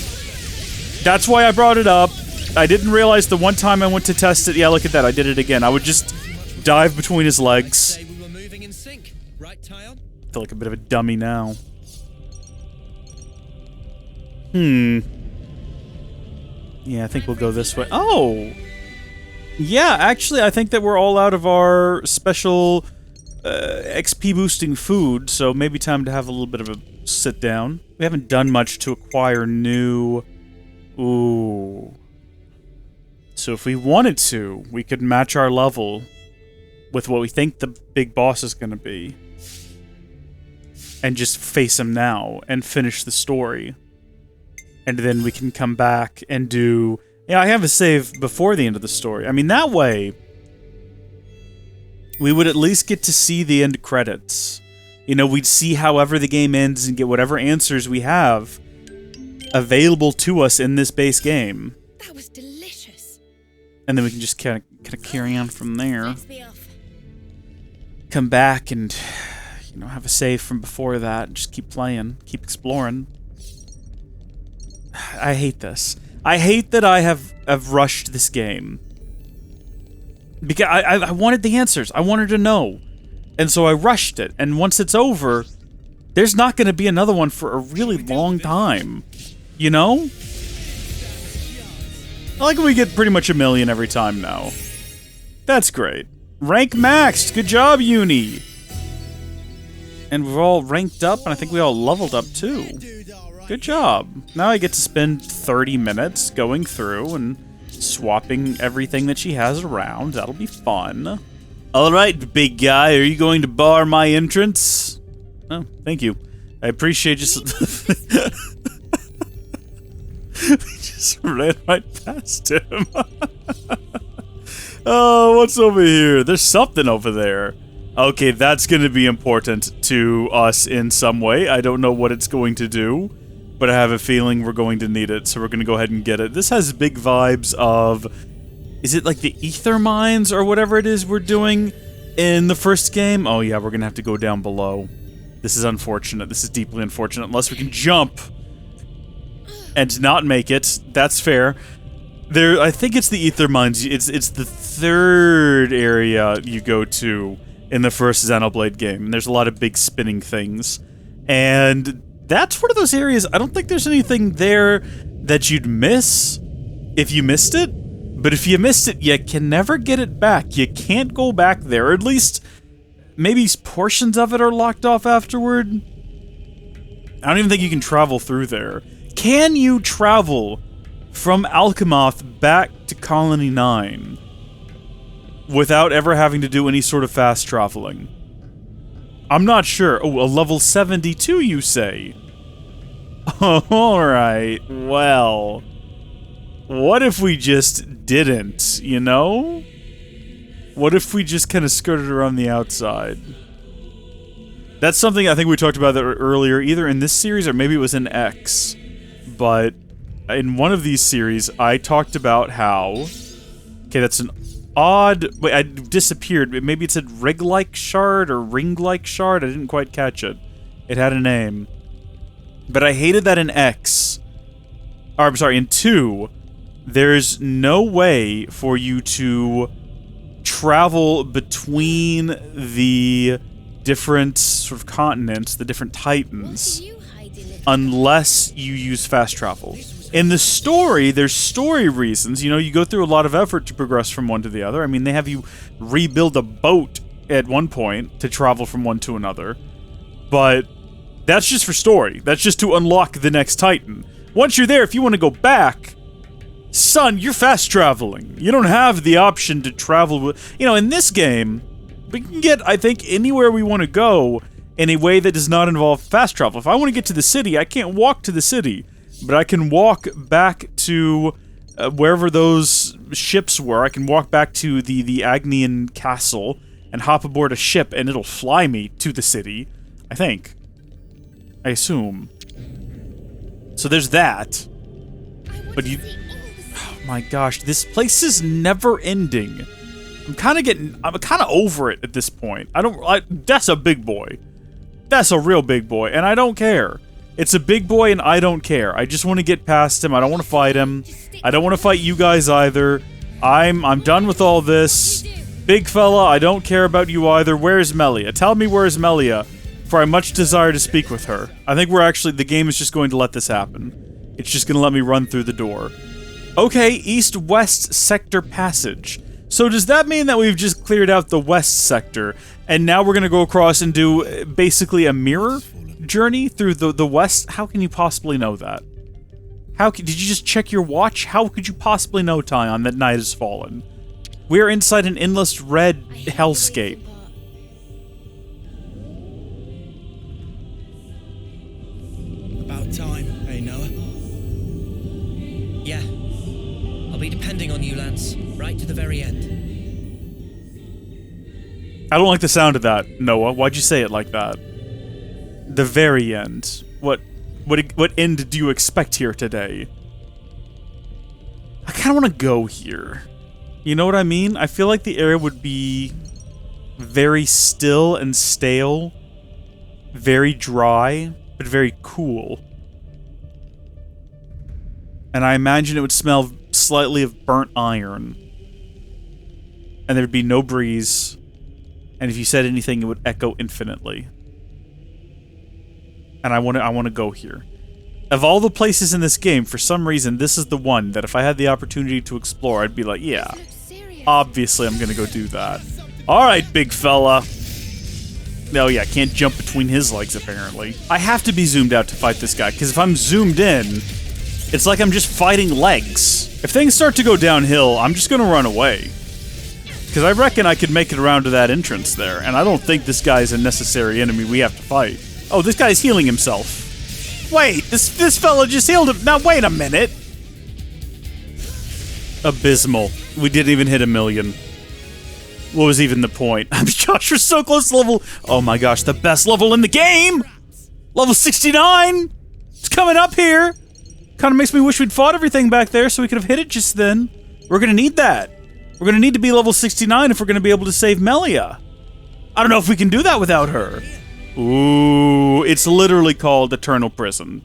That's why I brought it up. I didn't realize the one time I went to test it. Yeah, look at that. I did it again. I would just dive between his legs. I feel like a bit of a dummy now. Yeah, I think we'll go this way. Oh! Yeah, actually, I think that we're all out of our special XP boosting food, so maybe time to have a little bit of a sit down. We haven't done much to acquire new... Ooh... So if we wanted to, we could match our level with what we think the big boss is going to be. And just face him now and finish the story. And then we can come back and do... Yeah, I have a save before the end of the story. I mean, that way, we would at least get to see the end credits. You know, we'd see however the game ends and get whatever answers we have available to us in this base game. That was delicious. And then we can just kind of carry on from there. Come back and, you know, have a save from before that and just keep playing, keep exploring. I hate this. I hate that I have rushed this game. Because I wanted the answers. I wanted to know. And so I rushed it. And once it's over, there's not going to be another one for a really long time. You know? I like when we get pretty much 1 million every time now. That's great. Rank maxed. Good job, Uni. And we're all ranked up, and I think we all leveled up too. Good job. Now I get to spend 30 minutes going through and swapping everything that she has around. That'll be fun. Alright, big guy, are you going to bar my entrance? Oh, thank you. I appreciate just... We just ran right past him. Oh, what's over here? There's something over there. Okay, that's going to be important to us in some way. I don't know what it's going to do, but I have a feeling we're going to need it, so we're going to go ahead and get it. This has big vibes of... Is it like the ether mines or whatever it is we're doing in the first game? Oh yeah, we're going to have to go down below. This is unfortunate. This is deeply unfortunate. Unless we can jump and not make it. That's fair. I think it's the ether mines. It's the third area you go to in the first Xenoblade game. And there's a lot of big spinning things. And that's one of those areas, I don't think there's anything there that you'd miss if you missed it. But if you missed it, you can never get it back. You can't go back there. Or at least, maybe portions of it are locked off afterward. I don't even think you can travel through there. Can you travel from Alchemoth back to Colony 9 without ever having to do any sort of fast traveling? I'm not sure. Oh, a level 72, you say? Alright, well... What if we just didn't, you know? What if we just kind of skirted around the outside? That's something I think we talked about earlier, either in this series or maybe it was in X. But in one of these series, I talked about how... Okay, that's an odd... Wait, I disappeared. Maybe it said rig-like shard or ring-like shard? I didn't quite catch it. It had a name. But I hated that in X. Or, I'm sorry, in 2... There's no way for you to travel between the different sort of continents, the different titans, unless you use fast travel. In the story, there's story reasons. You know, you go through a lot of effort to progress from one to the other. I mean, they have you rebuild a boat at one point to travel from one to another. But that's just for story. That's just to unlock the next titan. Once you're there, if you want to go back... Son, you're fast traveling. You don't have the option to travel with... You know, in this game, we can get, I think, anywhere we want to go in a way that does not involve fast travel. If I want to get to the city, I can't walk to the city, but I can walk back to wherever those ships were. I can walk back to the Agnian castle and hop aboard a ship, and it'll fly me to the city, I think. I assume. So there's that. But you... My gosh, this place is never ending. I'm kind of over it at this point. That's a big boy. That's a real big boy, and I don't care. It's a big boy, and I don't care. I just want to get past him. I don't want to fight him. I don't want to fight you guys either. I'm done with all this. Big fella, I don't care about you either. Where's Melia? Tell me where's Melia, for I much desire to speak with her. I think the game is just going to let this happen. It's just going to let me run through the door. Okay, east-west sector passage. So does that mean that we've just cleared out the west sector, and now we're going to go across and do basically a mirror journey through the west? How can you possibly know that? Did you just check your watch? How could you possibly know, Tyon, that night has fallen? We are inside an endless red hellscape. About time, hey Noah? Yeah. I'll be depending on you, Lance, right to the very end. I don't like the sound of that, Noah. Why'd you say it like that? The very end. What end do you expect here today? I kind of want to go here. You know what I mean? I feel like the area would be very still and stale, very dry, but very cool. And I imagine it would smell slightly of burnt iron. And there'd be no breeze. And if you said anything, it would echo infinitely. And I want to go here. Of all the places in this game, for some reason, this is the one that if I had the opportunity to explore, I'd be like, yeah, obviously I'm gonna go do that. Alright, big fella. Oh yeah, can't jump between his legs, apparently. I have to be zoomed out to fight this guy, because if I'm zoomed in, it's like I'm just fighting legs. If things start to go downhill, I'm just gonna run away. Because I reckon I could make it around to that entrance there, and I don't think this guy's a necessary enemy we have to fight. Oh, this guy's healing himself. Wait, this fella just healed him. Now, wait a minute. Abysmal. We didn't even hit 1 million. What was even the point? Josh, we're so close to level... Oh my gosh, the best level in the game! Level 69! It's coming up here! Kinda makes me wish we'd fought everything back there so we could have hit it just then. We're gonna need that. We're gonna need to be level 69 if we're gonna be able to save Melia. I don't know if we can do that without her. Ooh, it's literally called Eternal Prison.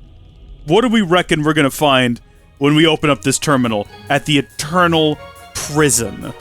What do we reckon we're gonna find when we open up this terminal at the Eternal Prison?